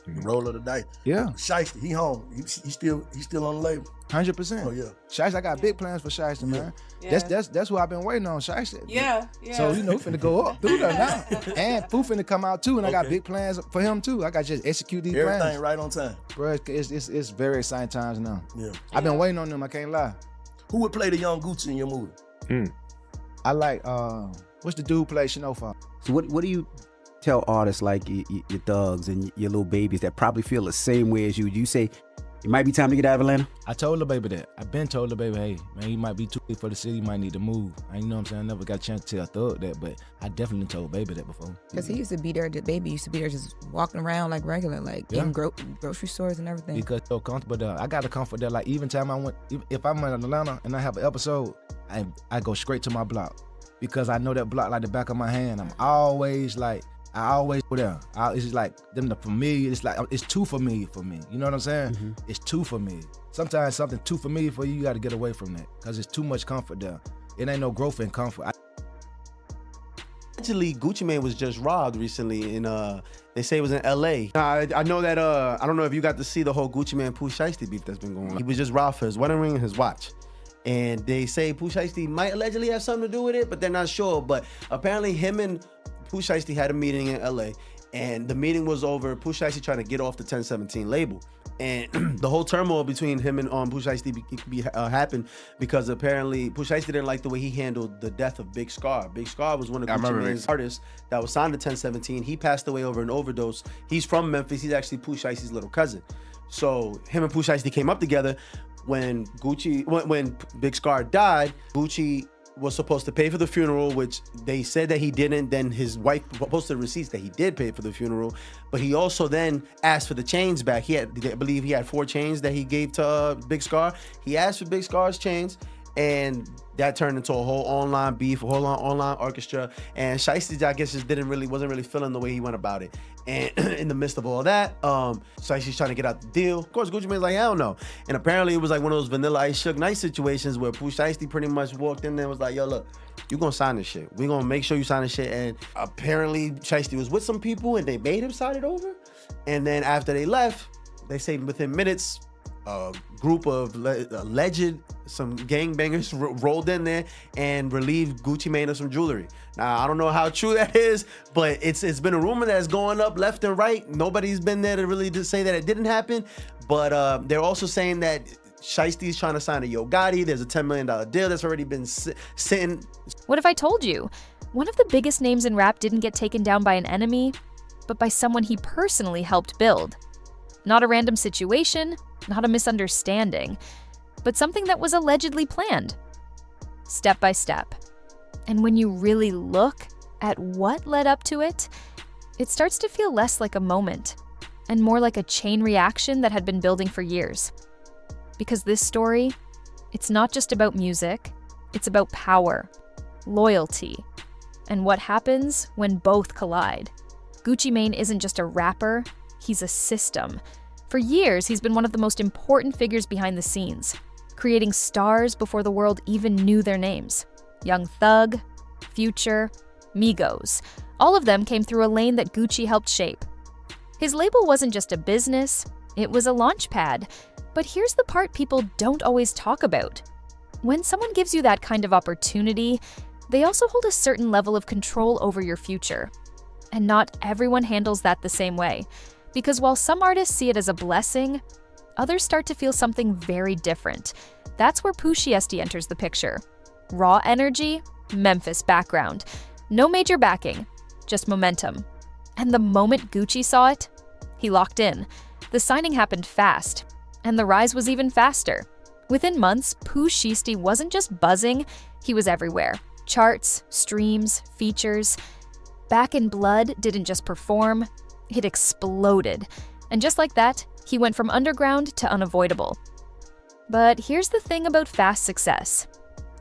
The roll of the dice. Yeah. Shiesty, he home. He still on the label. 100%. Oh, yeah. Shiesty, I got big plans for Shiesty, man. Yeah. That's who I've been waiting on, Shiesty. Yeah. So, we finna go up through there now. And Pooh finna come out too, and I got big plans for him too. I got to just execute these plans. Everything right on time. Bro, it's very exciting times now. Yeah. I've been waiting on them, I can't lie. Who would play the young Gucci in your movie? I like, what's the dude play Shinofa? So what do you tell artists like your thugs and your little babies that probably feel the same way as you? Do you say, it might be time to get out of Atlanta? I told the baby that. I've been told the baby, hey, man, you might be too big for the city, you might need to move. You know what I'm saying? I never got a chance to tell Thug that, but I definitely told baby that before. Because he used to be there, the baby used to be there just walking around like regular, like in grocery stores and everything. Because so comfortable there. I got a comfort there. Like even time I went, if I'm in Atlanta and I have an episode, I go straight to my block. Because I know that block like the back of my hand. I always go there. It's just like them the familiar. It's like it's too familiar for me. You know what I'm saying? Mm-hmm. It's too familiar. Sometimes something too familiar for you, you got to get away from that because it's too much comfort there. It ain't no growth in comfort. Actually, Gucci Mane was just robbed recently in they say it was in LA. I know that I don't know if you got to see the whole Gucci Mane Pooh Shiesty beef that's been going on. He was just robbed for his wedding ring and his watch. And they say Pooh Shiesty might allegedly have something to do with it, but they're not sure. But apparently him and Pooh Shiesty had a meeting in LA, and the meeting was over Pooh Shiesty trying to get off the 1017 label. And the whole turmoil between him and Pooh Shiesty happened because apparently Pooh Shiesty didn't like the way he handled the death of Big Scar. Big Scar was one of Gucci Mane's artists that was signed to 1017. He passed away over an overdose. He's from Memphis. He's actually Pooh Shiesty's little cousin. So him and Pooh Shiesty came up together. When Big Scar died, Gucci was supposed to pay for the funeral, which they said that he didn't. Then his wife posted receipts that he did pay for the funeral, but he also then asked for the chains back. I believe he had 4 chains that he gave to Big Scar. He asked for Big Scar's chains, and that turned into a whole online beef, a whole online orchestra. And Shiesty, I guess, just wasn't really feeling the way he went about it. And in the midst of all that, Shiesty's trying to get out the deal. Of course, Gucci Mane's like, hell no. And apparently it was like one of those Vanilla Ice Suge Knight situations where Pooh Shiesty pretty much walked in there and was like, yo, look, you gonna sign this shit. We gonna make sure you sign this shit. And apparently Shiesty was with some people and they made him sign it over. And then after they left, they say within minutes, a group of alleged some gangbangers rolled in there and relieved Gucci Mane of some jewelry. Now, I don't know how true that is, but it's been a rumor that's going up left and right. Nobody's been there to really say that it didn't happen, but they're also saying that Shiesty's trying to sign a Yo Gotti. There's a $10 million deal that's already been sitting. What if I told you? One of the biggest names in rap didn't get taken down by an enemy, but by someone he personally helped build. Not a random situation, not a misunderstanding, but something that was allegedly planned, step by step. And when you really look at what led up to it, it starts to feel less like a moment and more like a chain reaction that had been building for years. Because this story, it's not just about music, it's about power, loyalty, and what happens when both collide. Gucci Mane isn't just a rapper, he's a system. For years, he's been one of the most important figures behind the scenes, creating stars before the world even knew their names. Young Thug, Future, Migos. All of them came through a lane that Gucci helped shape. His label wasn't just a business, it was a launch pad. But here's the part people don't always talk about. When someone gives you that kind of opportunity, they also hold a certain level of control over your future. And not everyone handles that the same way. Because while some artists see it as a blessing, others start to feel something very different. That's where Pooh Shiesty enters the picture. Raw energy, Memphis background. No major backing, just momentum. And the moment Gucci saw it, he locked in. The signing happened fast, and the rise was even faster. Within months, Pooh Shiesty wasn't just buzzing, he was everywhere. Charts, streams, features. Back in Blood didn't just perform, it exploded. And just like that, he went from underground to unavoidable. But here's the thing about fast success.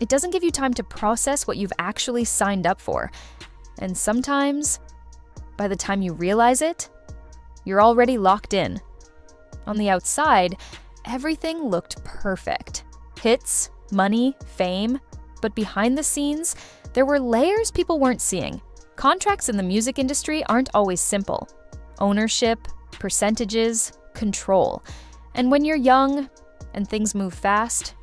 It doesn't give you time to process what you've actually signed up for. And sometimes, by the time you realize it, you're already locked in. On the outside, everything looked perfect. Hits, money, fame. But behind the scenes, there were layers people weren't seeing. Contracts in the music industry aren't always simple. Ownership, percentages, control. And when you're young and things move fast,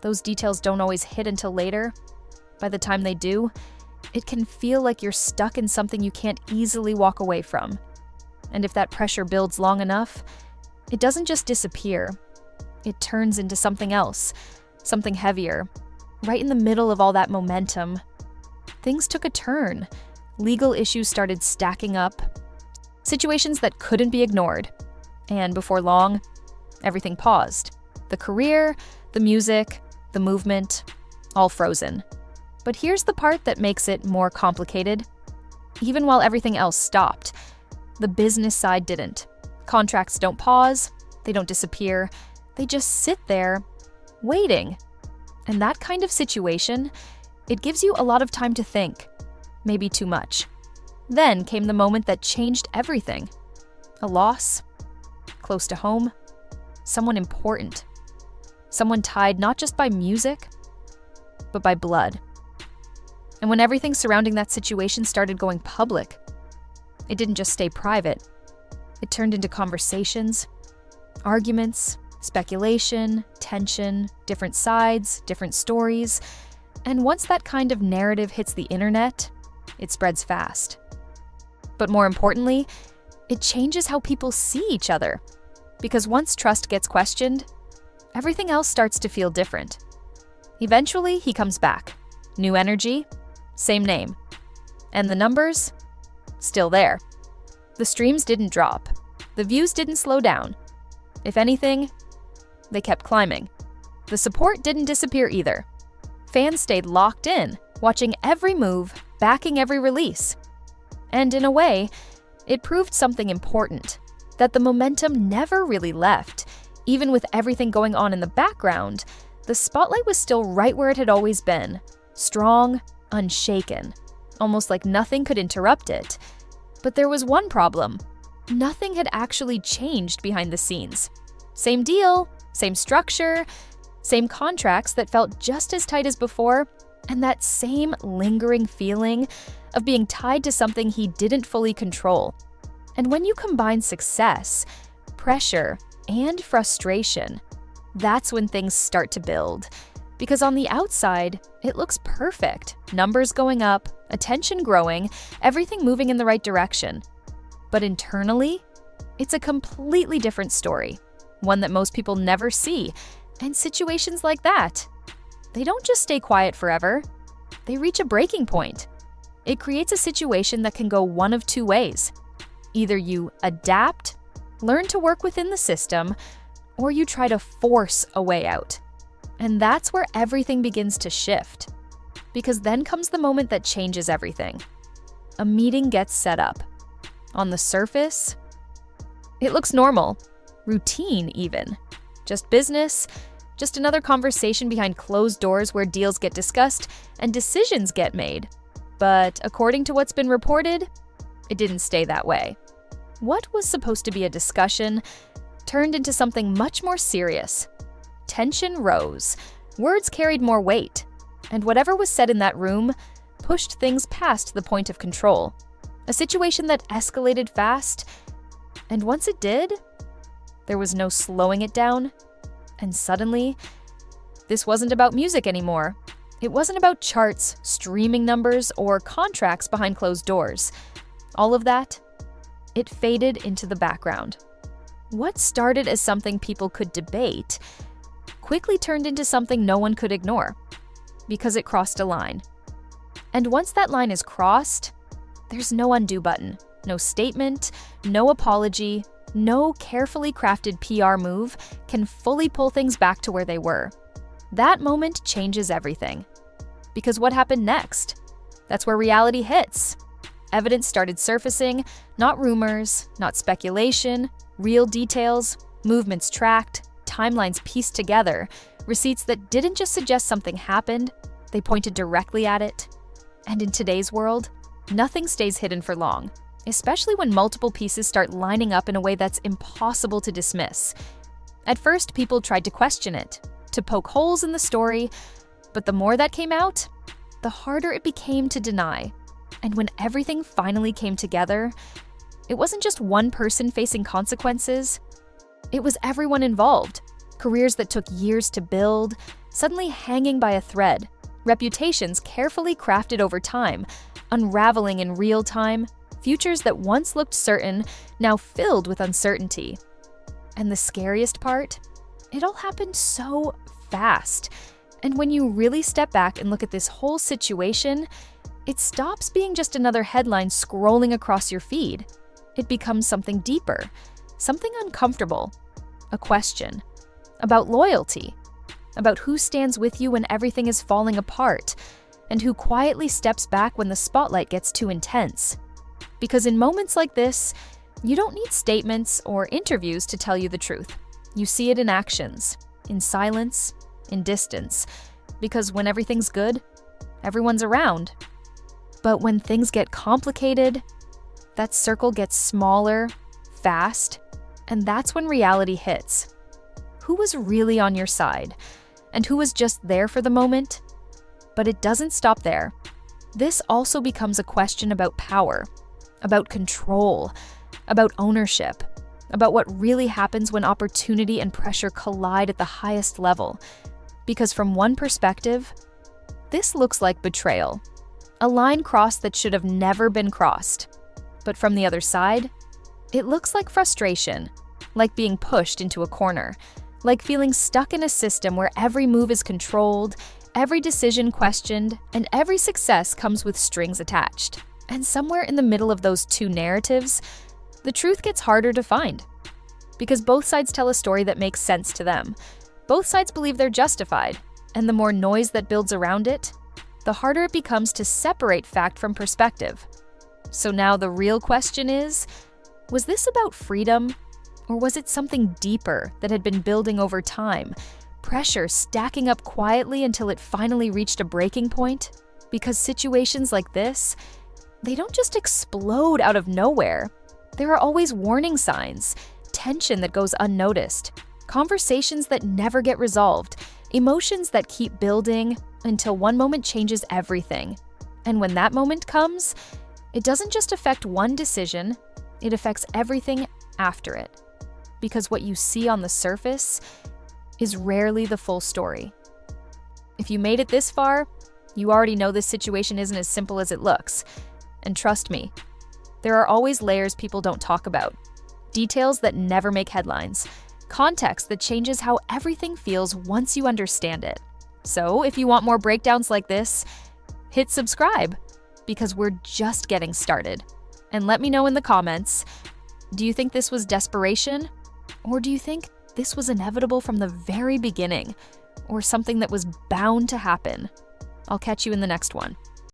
those details don't always hit until later. By the time they do, it can feel like you're stuck in something you can't easily walk away from. And if that pressure builds long enough, it doesn't just disappear. It turns into something else, something heavier. Right in the middle of all that momentum, things took a turn. Legal issues started stacking up, situations that couldn't be ignored. And before long, everything paused. The career, the music, the movement, all frozen. But here's the part that makes it more complicated. Even while everything else stopped, the business side didn't. Contracts don't pause, they don't disappear, they just sit there, waiting. And that kind of situation, it gives you a lot of time to think, maybe too much. Then came the moment that changed everything. A loss, close to home, someone important. Someone tied not just by music, but by blood. And when everything surrounding that situation started going public, it didn't just stay private. It turned into conversations, arguments, speculation, tension, different sides, different stories. And once that kind of narrative hits the internet, it spreads fast. But more importantly, it changes how people see each other. Because once trust gets questioned, everything else starts to feel different. Eventually, he comes back. New energy, same name. And the numbers? Still there. The streams didn't drop. The views didn't slow down. If anything, they kept climbing. The support didn't disappear either. Fans stayed locked in, watching every move, backing every release. And in a way, it proved something important, that the momentum never really left. Even with everything going on in the background, the spotlight was still right where it had always been, strong, unshaken, almost like nothing could interrupt it. But there was one problem. Nothing had actually changed behind the scenes. Same deal, same structure, same contracts that felt just as tight as before, and that same lingering feeling of being tied to something he didn't fully control. And when you combine success, pressure, and frustration, that's when things start to build. Because on the outside, it looks perfect. Numbers going up, attention growing, everything moving in the right direction. But internally, it's a completely different story. One that most people never see. And situations like that, they don't just stay quiet forever. They reach a breaking point. It creates a situation that can go one of two ways. Either you adapt, learn to work within the system, or you try to force a way out. And that's where everything begins to shift. Because then comes the moment that changes everything. A meeting gets set up. On the surface, it looks normal, routine even. Just business, just another conversation behind closed doors where deals get discussed and decisions get made. But according to what's been reported, it didn't stay that way. What was supposed to be a discussion turned into something much more serious. Tension rose, words carried more weight, and whatever was said in that room pushed things past the point of control. A situation that escalated fast, and once it did, there was no slowing it down, and suddenly, this wasn't about music anymore. It wasn't about charts, streaming numbers, or contracts behind closed doors. All of that, it faded into the background. What started as something people could debate quickly turned into something no one could ignore, because it crossed a line. And once that line is crossed, there's no undo button, no statement, no apology, no carefully crafted PR move can fully pull things back to where they were. That moment changes everything. Because what happened next? That's where reality hits. Evidence started surfacing, not rumors, not speculation, real details, movements tracked, timelines pieced together, receipts that didn't just suggest something happened, they pointed directly at it. And in today's world, nothing stays hidden for long, especially when multiple pieces start lining up in a way that's impossible to dismiss. At first, people tried to question it, to poke holes in the story, but the more that came out, the harder it became to deny. And when everything finally came together, it wasn't just one person facing consequences. It was everyone involved. Careers that took years to build, suddenly hanging by a thread. Reputations carefully crafted over time, unraveling in real time. Futures that once looked certain, now filled with uncertainty. And the scariest part? It all happened so fast. And when you really step back and look at this whole situation, it stops being just another headline scrolling across your feed. It becomes something deeper, something uncomfortable, a question about loyalty, about who stands with you when everything is falling apart, and who quietly steps back when the spotlight gets too intense. Because in moments like this, you don't need statements or interviews to tell you the truth. You see it in actions, in silence, in distance. Because when everything's good, everyone's around. But when things get complicated, that circle gets smaller, fast, and that's when reality hits. Who was really on your side? And who was just there for the moment? But it doesn't stop there. This also becomes a question about power, about control, about ownership, about what really happens when opportunity and pressure collide at the highest level. Because from one perspective, this looks like betrayal, a line crossed that should have never been crossed. But from the other side, it looks like frustration, like being pushed into a corner, like feeling stuck in a system where every move is controlled, every decision questioned, and every success comes with strings attached. And somewhere in the middle of those two narratives, the truth gets harder to find. Because both sides tell a story that makes sense to them. Both sides believe they're justified, and the more noise that builds around it, the harder it becomes to separate fact from perspective. So now the real question is, was this about freedom? Or was it something deeper that had been building over time? Pressure stacking up quietly until it finally reached a breaking point? Because situations like this, they don't just explode out of nowhere. There are always warning signs, tension that goes unnoticed, conversations that never get resolved, emotions that keep building until one moment changes everything. And when that moment comes, it doesn't just affect one decision, it affects everything after it. Because what you see on the surface is rarely the full story. If you made it this far, you already know this situation isn't as simple as it looks. And trust me, there are always layers people don't talk about, details that never make headlines, context that changes how everything feels once you understand it. So if you want more breakdowns like this, hit subscribe, because we're just getting started. And let me know in the comments, do you think this was desperation? Or do you think this was inevitable from the very beginning? Or something that was bound to happen? I'll catch you in the next one.